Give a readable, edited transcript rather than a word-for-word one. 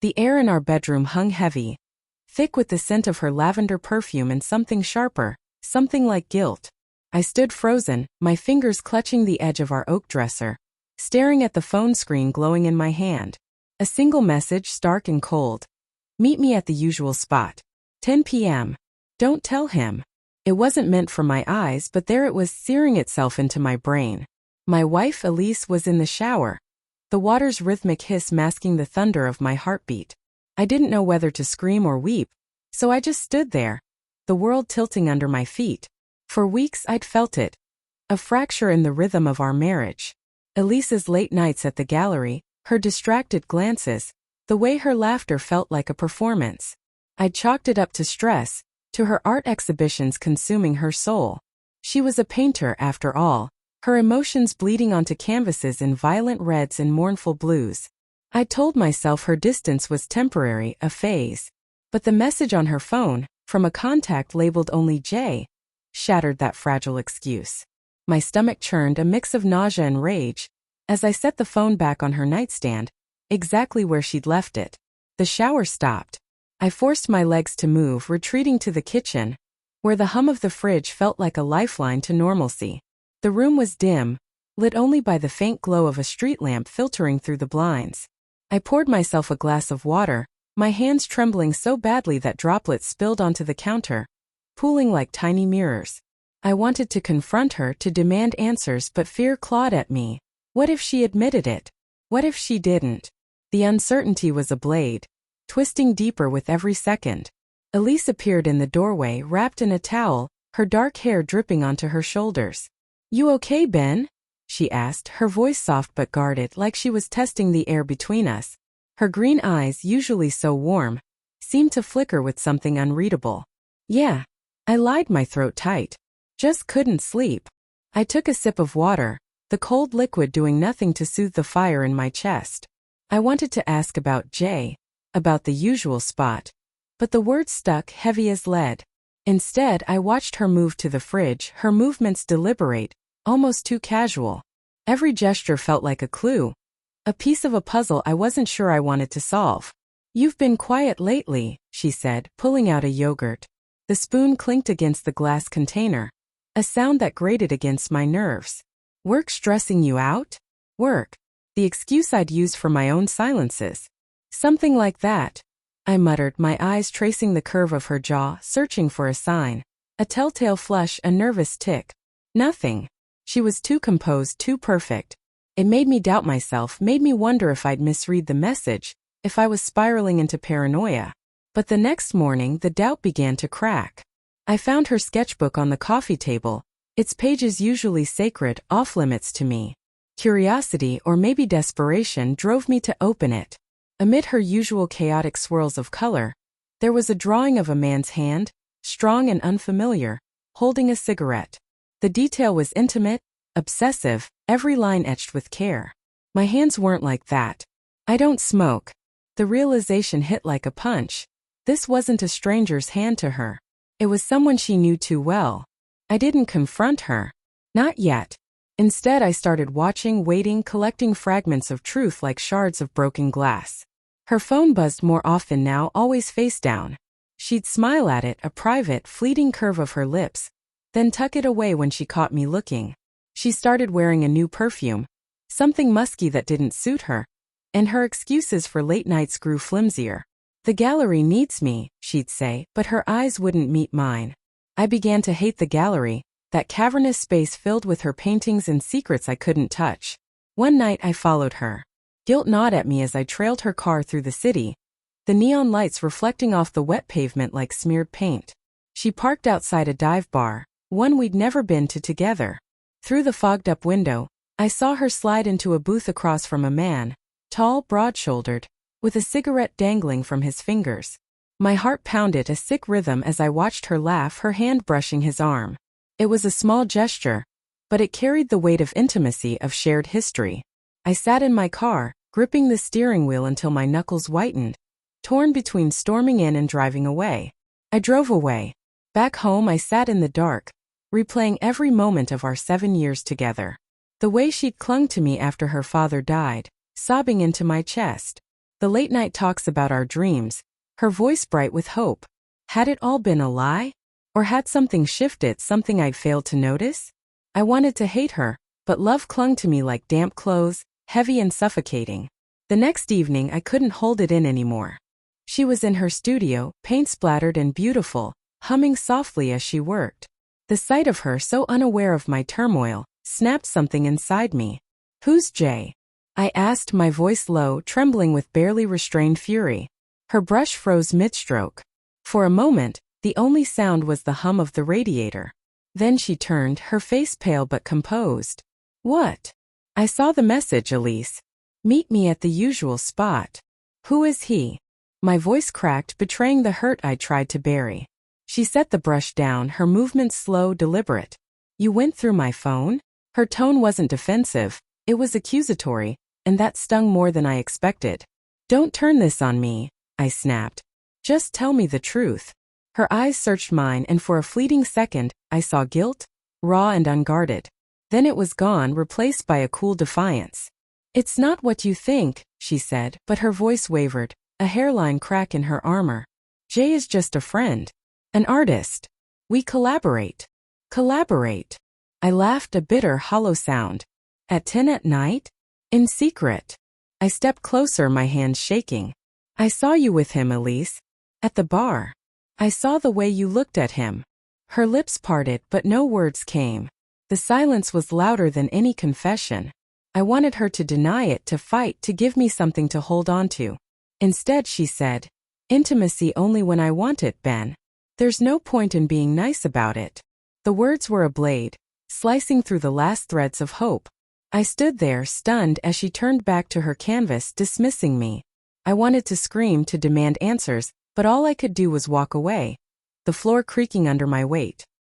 The air in our bedroom hung heavy, thick with the scent of her lavender perfume and something sharper, something like guilt. I stood frozen, my fingers clutching the edge of our oak dresser, staring at the phone screen glowing in my hand. A single message, stark and cold. Meet me at the usual spot. 10 p.m. Don't tell him. It wasn't meant for my eyes, but there it was, searing itself into my brain. My wife Elise was in the shower, the water's rhythmic hiss masking the thunder of my heartbeat. I didn't know whether to scream or weep, so I just stood there, the world tilting under my feet. For weeks I'd felt it, a fracture in the rhythm of our marriage. Elise's late nights at the gallery, her distracted glances, the way her laughter felt like a performance. I'd chalked it up to stress, to her art exhibitions consuming her soul. She was a painter after all, her emotions bleeding onto canvases in violent reds and mournful blues. I told myself her distance was temporary, a phase. But the message on her phone, from a contact labeled only J, shattered that fragile excuse. My stomach churned, a mix of nausea and rage, as I set the phone back on her nightstand, exactly where she'd left it. The shower stopped. I forced my legs to move, retreating to the kitchen, where the hum of the fridge felt like a lifeline to normalcy. The room was dim, lit only by the faint glow of a street lamp filtering through the blinds. I poured myself a glass of water, my hands trembling so badly that droplets spilled onto the counter, pooling like tiny mirrors. I wanted to confront her, to demand answers, but fear clawed at me. What if she admitted it? What if she didn't? The uncertainty was a blade, twisting deeper with every second. Elise appeared in the doorway, wrapped in a towel, her dark hair dripping onto her shoulders. "You okay, Ben?" she asked, her voice soft but guarded, like she was testing the air between us. Her green eyes, usually so warm, seemed to flicker with something unreadable. "Yeah." I lied, my throat tight. "Just couldn't sleep." I took a sip of water, the cold liquid doing nothing to soothe the fire in my chest. I wanted to ask about Jay, about the usual spot, but the words stuck heavy as lead. Instead, I watched her move to the fridge, her movements deliberate, almost too casual. Every gesture felt like a clue, a piece of a puzzle I wasn't sure I wanted to solve. "You've been quiet lately," she said, pulling out a yogurt. The spoon clinked against the glass container, a sound that grated against my nerves. "Work stressing you out?" "Work." The excuse I'd used for my own silences. "Something like that," I muttered, my eyes tracing the curve of her jaw, searching for a sign. A telltale flush, a nervous tick. Nothing. She was too composed, too perfect. It made me doubt myself, made me wonder if I'd misread the message, if I was spiraling into paranoia. But the next morning, the doubt began to crack. I found her sketchbook on the coffee table, its pages usually sacred, off-limits to me. Curiosity, or maybe desperation, drove me to open it. Amid her usual chaotic swirls of color, there was a drawing of a man's hand, strong and unfamiliar, holding a cigarette. The detail was intimate, obsessive, every line etched with care. My hands weren't like that. I don't smoke. The realization hit like a punch. This wasn't a stranger's hand to her. It was someone she knew too well. I didn't confront her. Not yet. Instead, I started watching, waiting, collecting fragments of truth like shards of broken glass. Her phone buzzed more often now, always face down. She'd smile at it, a private, fleeting curve of her lips, then tuck it away when she caught me looking. She started wearing a new perfume, something musky that didn't suit her, and her excuses for late nights grew flimsier. "The gallery needs me," she'd say, but her eyes wouldn't meet mine. I began to hate the gallery, that cavernous space filled with her paintings and secrets I couldn't touch. One night I followed her. Guilt gnawed at me as I trailed her car through the city, the neon lights reflecting off the wet pavement like smeared paint. She parked outside a dive bar, one we'd never been to together. Through the fogged-up window, I saw her slide into a booth across from a man, tall, broad-shouldered, with a cigarette dangling from his fingers. My heart pounded a sick rhythm as I watched her laugh, her hand brushing his arm. It was a small gesture, but it carried the weight of intimacy, of shared history. I sat in my car, gripping the steering wheel until my knuckles whitened, torn between storming in and driving away. I drove away. Back home, I sat in the dark, replaying every moment of our 7 years together. The way she'd clung to me after her father died, sobbing into my chest. The late night talks about our dreams, her voice bright with hope. Had it all been a lie? Or had something shifted, something I'd failed to notice? I wanted to hate her, but love clung to me like damp clothes, heavy and suffocating. The next evening I couldn't hold it in anymore. She was in her studio, paint-splattered and beautiful, humming softly as she worked. The sight of her, so unaware of my turmoil, snapped something inside me. "Who's Jay?" I asked, my voice low, trembling with barely restrained fury. Her brush froze mid-stroke. For a moment, the only sound was the hum of the radiator. Then she turned, her face pale but composed. "What?" "I saw the message, Elise. Meet me at the usual spot." "Who is he?" My voice cracked, betraying the hurt I tried to bury. She set the brush down, her movements slow, deliberate. "You went through my phone?" Her tone wasn't defensive, it was accusatory, and that stung more than I expected. "Don't turn this on me," I snapped. "Just tell me the truth." Her eyes searched mine, and for a fleeting second, I saw guilt, raw and unguarded. Then it was gone, replaced by a cool defiance. "It's not what you think," she said, but her voice wavered, a hairline crack in her armor. "Jay is just a friend. An artist. We collaborate." "Collaborate?" I laughed, a bitter, hollow sound. "At 10 at night? In secret?" I stepped closer, my hands shaking. "I saw you with him, Elise. At the bar. I saw the way you looked at him." Her lips parted, but no words came. The silence was louder than any confession. I wanted her to deny it, to fight, to give me something to hold on to. Instead, she said, "Intimacy only when I want it, Ben. There's no point in being nice about it." The words were a blade, slicing through the last threads of hope. I stood there, stunned, as she turned back to her canvas, dismissing me. I wanted to scream, to demand answers, but all I could do was walk away, the floor creaking under my weight.